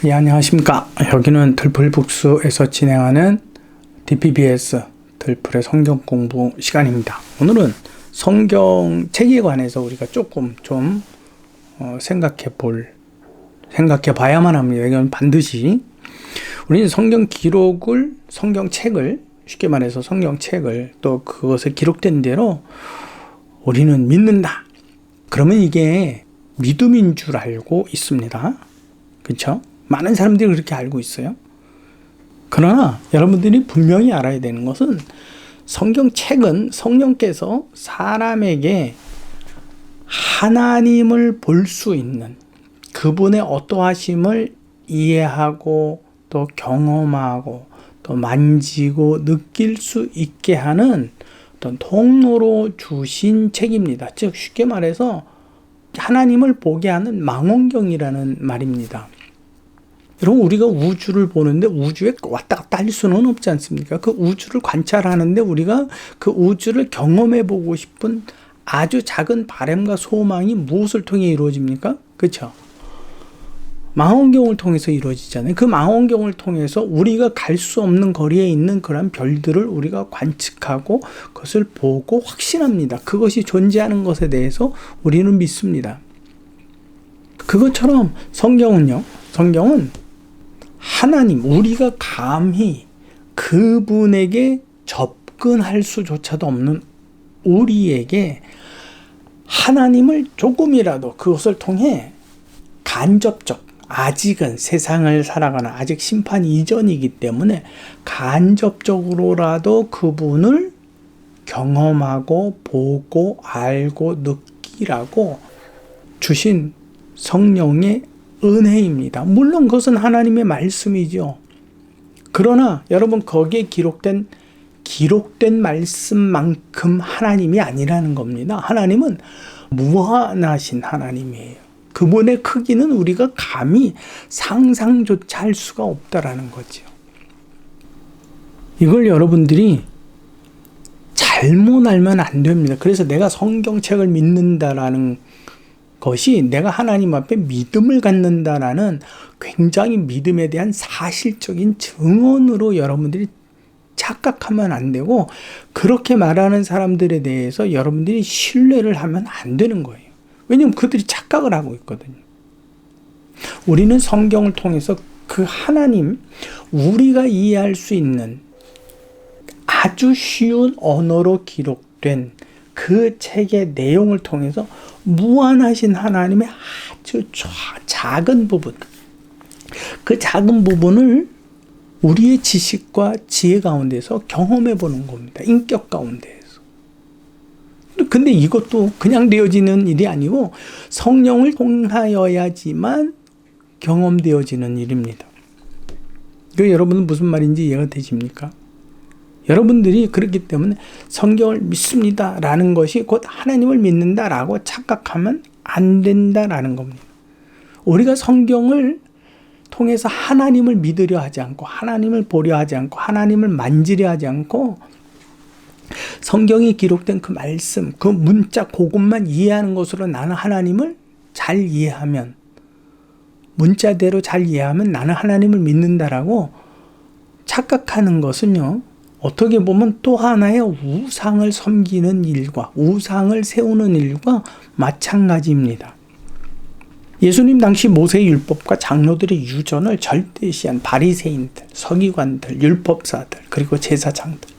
예, 안녕하십니까. 여기는 들풀북수에서 진행하는 DPBS 들풀의 성경 공부 시간입니다. 오늘은 성경책에 관해서 우리가 조금 좀 생각해 봐야만 합니다. 이건 반드시 우리는 성경책을 쉽게 말해서 성경책을 또 그것에 기록된 대로 우리는 믿는다. 그러면 이게 믿음인 줄 알고 있습니다. 그렇죠? 많은 사람들이 그렇게 알고 있어요. 그러나 여러분들이 분명히 알아야 되는 것은 성경책은 성령께서 사람에게 하나님을 볼 수 있는 그분의 어떠하심을 이해하고 또 경험하고 또 만지고 느낄 수 있게 하는 어떤 통로로 주신 책입니다. 즉 쉽게 말해서 하나님을 보게 하는 망원경이라는 말입니다. 여러분, 우리가 우주를 보는데 우주에 왔다 갔다 할 수는 없지 않습니까? 그 우주를 관찰하는데 우리가 그 우주를 경험해 보고 싶은 아주 작은 바람과 소망이 무엇을 통해 이루어집니까? 그렇죠? 망원경을 통해서 이루어지잖아요. 그 망원경을 통해서 우리가 갈 수 없는 거리에 있는 그런 별들을 우리가 관측하고 그것을 보고 확신합니다. 그것이 존재하는 것에 대해서 우리는 믿습니다. 그것처럼 성경은 하나님, 우리가 감히 그분에게 접근할 수조차도 없는 우리에게 하나님을 조금이라도 그것을 통해 간접적, 아직은 세상을 살아가는 아직 심판 이전이기 때문에 간접적으로라도 그분을 경험하고 보고 알고 느끼라고 주신 성령의 은혜입니다. 물론 그것은 하나님의 말씀이죠. 그러나 여러분, 거기에 기록된 말씀만큼 하나님이 아니라는 겁니다. 하나님은 무한하신 하나님이에요. 그분의 크기는 우리가 감히 상상조차 할 수가 없다라는 거죠. 이걸 여러분들이 잘못 알면 안 됩니다. 그래서 내가 성경책을 믿는다라는 것이 내가 하나님 앞에 믿음을 갖는다라는 굉장히 믿음에 대한 사실적인 증언으로 여러분들이 착각하면 안 되고, 그렇게 말하는 사람들에 대해서 여러분들이 신뢰를 하면 안 되는 거예요. 왜냐하면 그들이 착각을 하고 있거든요. 우리는 성경을 통해서 그 하나님, 우리가 이해할 수 있는 아주 쉬운 언어로 기록된 그 책의 내용을 통해서 무한하신 하나님의 아주 작은 부분, 그 작은 부분을 우리의 지식과 지혜 가운데서 경험해 보는 겁니다. 인격 가운데에서. 근데 이것도 그냥 되어지는 일이 아니고 성령을 통하여야지만 경험되어지는 일입니다. 여러분은 무슨 말인지 이해가 되십니까? 여러분들이 그렇기 때문에 성경을 믿습니다 라는 것이 곧 하나님을 믿는다 라고 착각하면 안 된다라는 겁니다. 우리가 성경을 통해서 하나님을 믿으려 하지 않고, 하나님을 보려 하지 않고, 하나님을 만지려 하지 않고, 성경에 기록된 그 말씀, 그 문자 그것만 이해하는 것으로 나는 하나님을 잘 이해하면, 문자대로 잘 이해하면 나는 하나님을 믿는다라고 착각하는 것은요, 어떻게 보면 또 하나의 우상을 섬기는 일과 우상을 세우는 일과 마찬가지입니다. 예수님 당시 모세의 율법과 장로들의 유전을 절대시한 바리새인들, 서기관들, 율법사들, 그리고 제사장들,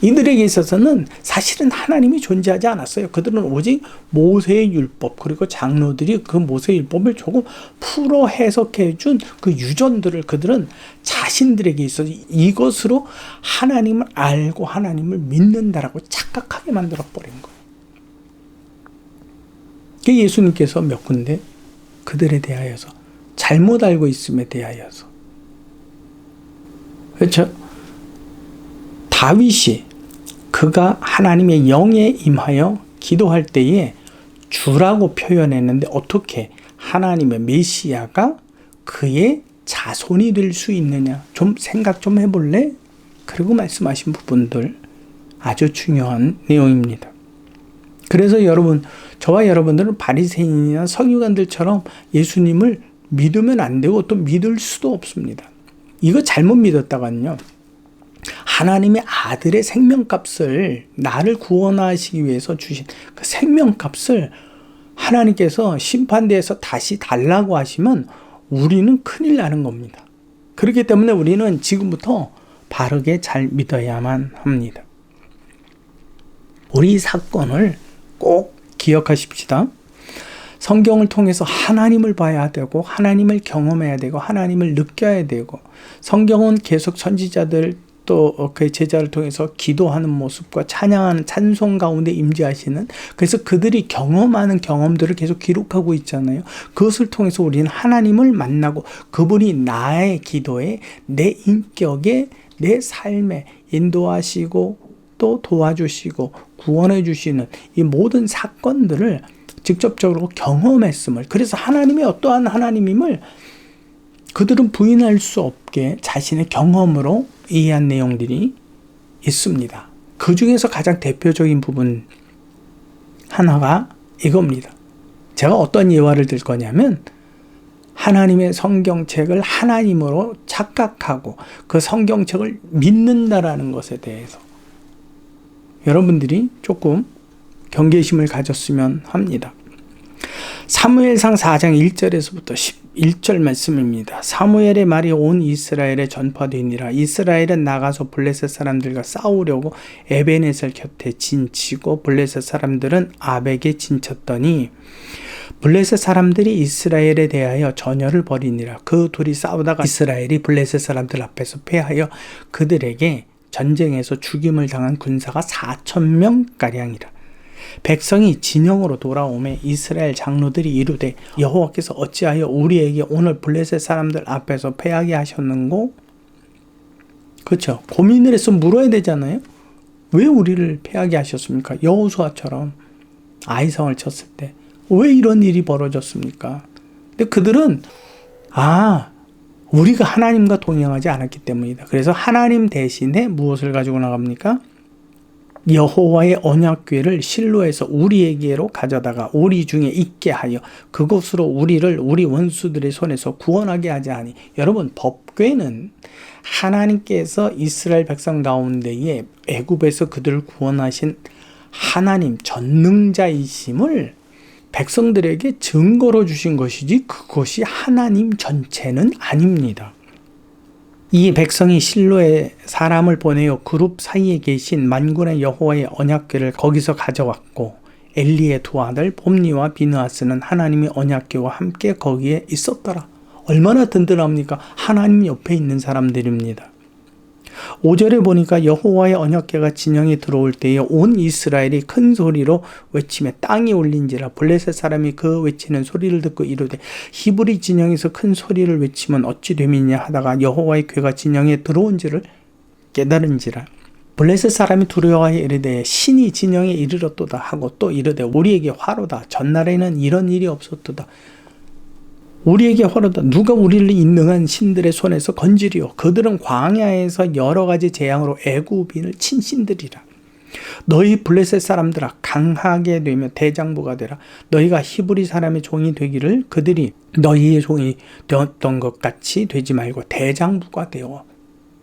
이들에게 있어서는 사실은 하나님이 존재하지 않았어요. 그들은 오직 모세의 율법, 그리고 장로들이 그 모세의 율법을 조금 풀어 해석해 준 그 유전들을 그들은 자신들에게 있어서 이것으로 하나님을 알고 하나님을 믿는다라고 착각하게 만들어 버린 거예요. 예수님께서 몇 군데 그들에 대하여서 잘못 알고 있음에 대하여서, 그렇죠? 다윗이 그가 하나님의 영에 임하여 기도할 때에 주라고 표현했는데 어떻게 하나님의 메시아가 그의 자손이 될 수 있느냐, 좀 생각 좀 해볼래? 그리고 말씀하신 부분들 아주 중요한 내용입니다. 그래서 여러분, 저와 여러분들은 바리새인이나 서기관들처럼 예수님을 믿으면 안 되고 또 믿을 수도 없습니다. 이거 잘못 믿었다가는요, 하나님의 아들의 생명값을, 나를 구원하시기 위해서 주신 그 생명값을 하나님께서 심판대에서 다시 달라고 하시면 우리는 큰일 나는 겁니다. 그렇기 때문에 우리는 지금부터 바르게 잘 믿어야만 합니다. 우리 사건을 꼭 기억하십시다. 성경을 통해서 하나님을 봐야 되고, 하나님을 경험해야 되고, 하나님을 느껴야 되고, 성경은 계속 선지자들 또 그 제자를 통해서 기도하는 모습과 찬양하는 찬송 가운데 임재하시는, 그래서 그들이 경험하는 경험들을 계속 기록하고 있잖아요. 그것을 통해서 우리는 하나님을 만나고 그분이 나의 기도에, 내 인격에, 내 삶에 인도하시고 또 도와주시고 구원해 주시는 이 모든 사건들을 직접적으로 경험했음을, 그래서 하나님이 어떠한 하나님임을 그들은 부인할 수 없게 자신의 경험으로 이해한 내용들이 있습니다. 그 중에서 가장 대표적인 부분 하나가 이겁니다. 제가 어떤 예화를 들 거냐면, 하나님의 성경책을 하나님으로 착각하고 그 성경책을 믿는다라는 것에 대해서 여러분들이 조금 경계심을 가졌으면 합니다. 사무엘상 4장 1절에서부터 11절 말씀입니다. 사무엘의 말이 온 이스라엘에 전파되니라. 이스라엘은 나가서 블레셋 사람들과 싸우려고 에베네셀 곁에 진치고 블레셋 사람들은 아벡에 진쳤더니 블레셋 사람들이 이스라엘에 대하여 전열을 벌이니라. 그 둘이 싸우다가 이스라엘이 블레셋 사람들 앞에서 패하여 그들에게 전쟁에서 죽임을 당한 군사가 4,000명가량이라. 백성이 진영으로 돌아오매 이스라엘 장로들이 이르되 여호와께서 어찌하여 우리에게 오늘 블레셋 사람들 앞에서 패하게 하셨는고? 그렇죠. 고민을 해서 물어야 되잖아요. 왜 우리를 패하게 하셨습니까? 여호수아처럼 아이성을 쳤을 때 왜 이런 일이 벌어졌습니까? 근데 그들은 우리가 하나님과 동행하지 않았기 때문이다. 그래서 하나님 대신에 무엇을 가지고 나갑니까? 여호와의 언약궤를 실로에서 우리에게로 가져다가 우리 중에 있게 하여 그곳으로 우리를 우리 원수들의 손에서 구원하게 하지 하니. 여러분, 법궤는 하나님께서 이스라엘 백성 가운데에 애굽에서 그들을 구원하신 하나님 전능자이심을 백성들에게 증거로 주신 것이지 그것이 하나님 전체는 아닙니다. 이 백성이 실로에 사람을 보내어 그룹 사이에 계신 만군의 여호와의 언약궤를 거기서 가져왔고 엘리의 두 아들 홈니와 비느하스는 하나님의 언약궤와 함께 거기에 있었더라. 얼마나 든든합니까? 하나님 옆에 있는 사람들입니다. 5절에 보니까 여호와의 언약궤가 진영에 들어올 때에 온 이스라엘이 큰 소리로 외치며 땅이 울린지라. 블레셋 사람이 그 외치는 소리를 듣고 이르되 히브리 진영에서 큰 소리를 외치면 어찌 됨이냐 하다가 여호와의 궤가 진영에 들어온지를 깨달은지라. 블레셋 사람이 두려워하여 이르되 신이 진영에 이르렀도다 하고 또 이르되 우리에게 화로다. 전날에는 이런 일이 없었도다. 우리에게 화로다. 누가 우리를 인능한 신들의 손에서 건지리요. 그들은 광야에서 여러 가지 재앙으로 애굽인을 친 신들이라. 너희 블레셋 사람들아 강하게 되며 대장부가 되라. 너희가 히브리 사람의 종이 되기를 그들이 너희의 종이 되었던 것 같이 되지 말고 대장부가 되어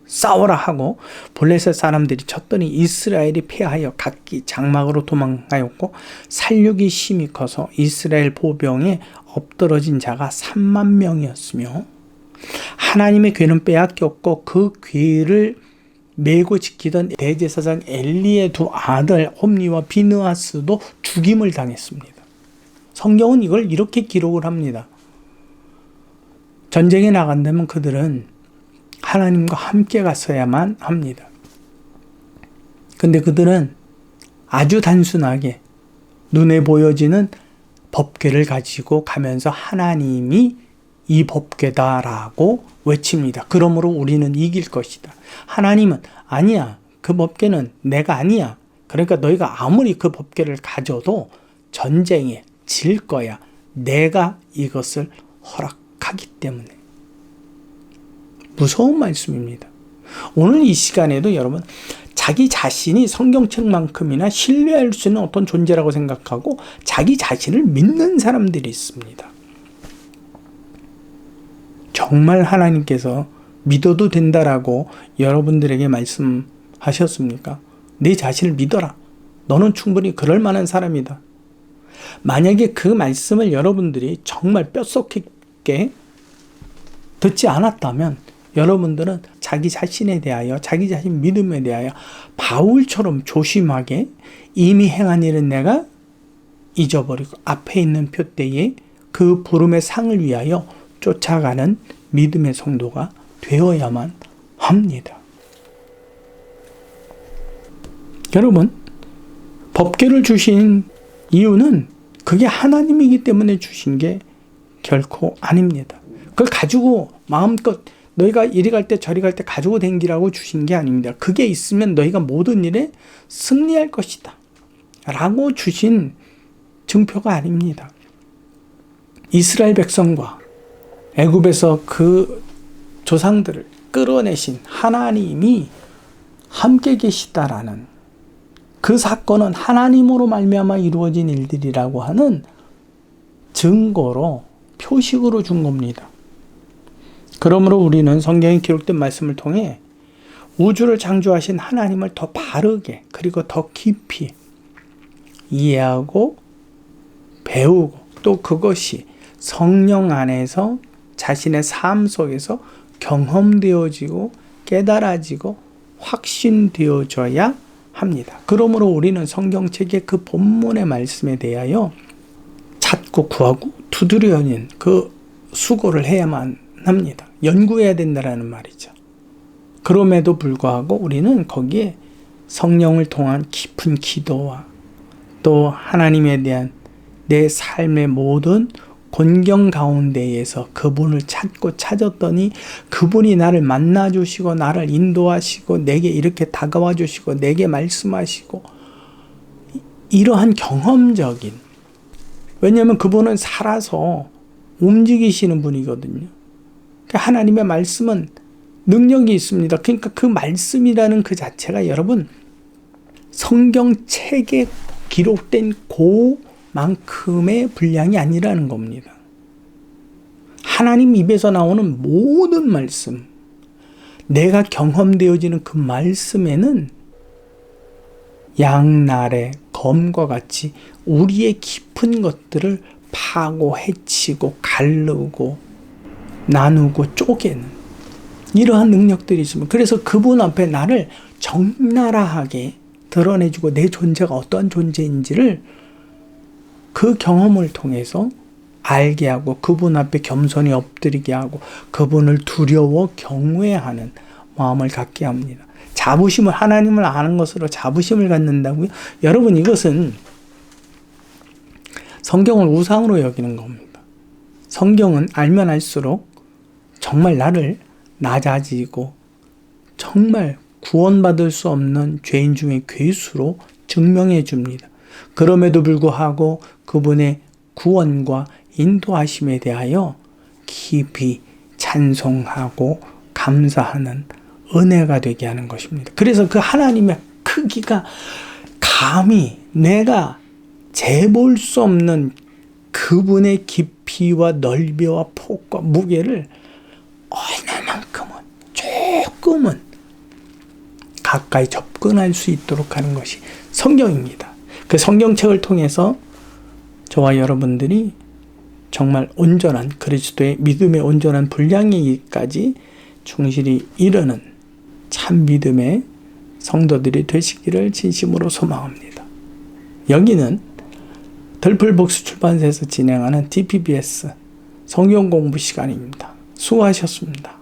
싸워라 하고 블레셋 사람들이 쳤더니 이스라엘이 패하여 각기 장막으로 도망하였고 살육이 심히 커서 이스라엘 보병에 엎드러진 자가 3만 명이었으며 하나님의 궤는 빼앗겼고 그 궤를 메고 지키던 대제사장 엘리의 두 아들 홈니와 비느하스도 죽임을 당했습니다. 성경은 이걸 이렇게 기록을 합니다. 전쟁에 나간다면 그들은 하나님과 함께 갔어야만 합니다. 근데 그들은 아주 단순하게 눈에 보여지는 법궤를 가지고 가면서 하나님이 이 법궤다라고 외칩니다. 그러므로 우리는 이길 것이다. 하나님은 아니야. 그 법궤는 내가 아니야. 그러니까 너희가 아무리 그 법궤를 가져도 전쟁에 질 거야. 내가 이것을 허락하기 때문에. 무서운 말씀입니다. 오늘 이 시간에도 여러분 자기 자신이 성경책만큼이나 신뢰할 수 있는 어떤 존재라고 생각하고 자기 자신을 믿는 사람들이 있습니다. 정말 하나님께서 믿어도 된다라고 여러분들에게 말씀하셨습니까? 내 자신을 믿어라. 너는 충분히 그럴 만한 사람이다. 만약에 그 말씀을 여러분들이 정말 뼛속 깊게 듣지 않았다면 여러분들은 자기 자신에 대하여, 자기 자신 믿음에 대하여 바울처럼 조심하게 이미 행한 일은 내가 잊어버리고 앞에 있는 표대에 그 부름의 상을 위하여 쫓아가는 믿음의 성도가 되어야만 합니다. 여러분, 법궤를 주신 이유는 그게 하나님이기 때문에 주신 게 결코 아닙니다. 그걸 가지고 마음껏 너희가 이리 갈 때 저리 갈 때 가지고 댕기라고 주신 게 아닙니다. 그게 있으면 너희가 모든 일에 승리할 것이다 라고 주신 증표가 아닙니다. 이스라엘 백성과 애굽에서 그 조상들을 끌어내신 하나님이 함께 계시다라는 그 사건은 하나님으로 말미암아 이루어진 일들이라고 하는 증거로, 표식으로 준 겁니다. 그러므로 우리는 성경에 기록된 말씀을 통해 우주를 창조하신 하나님을 더 바르게 그리고 더 깊이 이해하고 배우고, 또 그것이 성령 안에서 자신의 삶 속에서 경험되어지고 깨달아지고 확신되어져야 합니다. 그러므로 우리는 성경책의 그 본문의 말씀에 대하여 찾고 구하고 두드려는 그 수고를 해야만 합니다. 연구해야 된다라는 말이죠. 그럼에도 불구하고 우리는 거기에 성령을 통한 깊은 기도와 또 하나님에 대한 내 삶의 모든 곤경 가운데에서 그분을 찾았더니 그분이 나를 만나주시고 나를 인도하시고 내게 이렇게 다가와 주시고 내게 말씀하시고, 이러한 경험적인, 왜냐하면 그분은 살아서 움직이시는 분이거든요. 그러니까 하나님의 말씀은 능력이 있습니다. 그러니까 그 말씀이라는 그 자체가 여러분 성경책에 기록된 그만큼의 분량이 아니라는 겁니다. 하나님 입에서 나오는 모든 말씀, 내가 경험되어지는 그 말씀에는 양날의 검과 같이 우리의 깊은 것들을 파고 해치고 가르고 나누고 쪼개는 이러한 능력들이 있습니다. 그래서 그분 앞에 나를 적나라하게 드러내주고 내 존재가 어떠한 존재인지를 그 경험을 통해서 알게 하고 그분 앞에 겸손히 엎드리게 하고 그분을 두려워 경외하는 마음을 갖게 합니다. 자부심을, 하나님을 아는 것으로 자부심을 갖는다고요? 여러분, 이것은 성경을 우상으로 여기는 겁니다. 성경은 알면 알수록 정말 나를 낮아지고 정말 구원받을 수 없는 죄인 중에 괴수로 증명해 줍니다. 그럼에도 불구하고 그분의 구원과 인도하심에 대하여 깊이 찬송하고 감사하는 은혜가 되게 하는 것입니다. 그래서 그 하나님의 크기가 감히 내가 재볼 수 없는 그분의 깊이와 넓이와 폭과 무게를 얼마만큼은 조금은 가까이 접근할 수 있도록 하는 것이 성경입니다. 그 성경책을 통해서 저와 여러분들이 정말 온전한 그리스도의 믿음의 온전한 분량이기까지 충실히 이르는 참 믿음의 성도들이 되시기를 진심으로 소망합니다. 여기는 덜플복스 출판사에서 진행하는 DPBS 성경 공부 시간입니다. 수고하셨습니다.